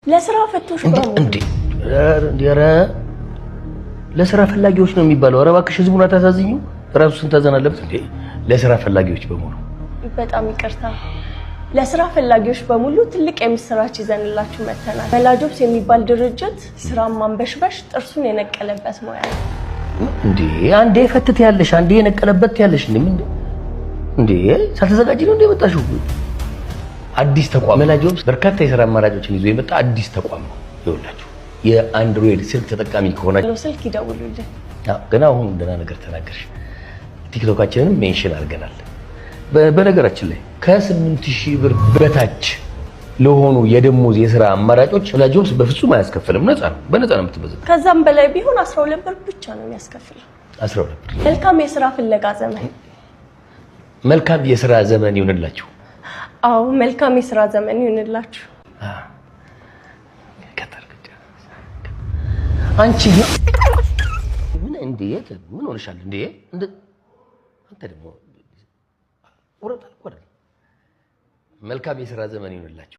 ለስራ ፈቶሽ እንዴ ኧረ ለስራ ፈላጊዎች ነው የሚባለው። ኧረ እባክሽ ህዝቡን አታሳዝኙ። ራሱ ስንት ሀዘን አለበት እንዴ! ለስራ ፈላጊዎች በሙሉ በጣም ይቅርታ። ለስራ ፈላጊዎች በሙሉ ትልቅ የምስራች ይዘንላችሁ መተናል። መላ ጆብስ የሚባል ድርጅት ስራን ማንበሽበሽ ጥርሱን የነቀለበት ሙያ ነው። እንዴ አንዴ ፈትት ያለሽ አንዴ የነቀለበት ያለሽ እንዴ ሳትዘጋጂ ነው እንዴ መጣሽው? አዲስ ተቋም መላ ጆብስ በርካታ የሥራ አማራጮችን ይዞ የመጣ አዲስ ተቋም ነው። ይኸውላችሁ የአንድሮይድ ስልክ ተጠቃሚ ከሆናችሁ ስልክ ይደውሉልን። ገና አሁን ደህና ነገር ተናገርሽ። ቲክቶካችንን ሜንሽን አድርገናል። በነገራችን ላይ ከ8000 ብር በታች ለሆኑ የደሞዝ የሥራ አማራጮች መላ ጆብስ በፍጹም አያስከፍልም። ነፃ ነው፣ በነፃ ነው የምትበዘው። ከዛም በላይ ቢሆን 12 ብር ብቻ ነው የሚያስከፍለው። 12 ብር። መልካም የሥራ ፍለጋ ዘመን። መልካም የሥራ ዘመን ይሁንላችሁ። አዎ መልካም የሥራ ዘመን ይሁንላችሁ። አንቺ ምን ሆነሻል እንዴ? አንተ ደግሞ መልካም የሥራ ዘመን ይሁንላችሁ።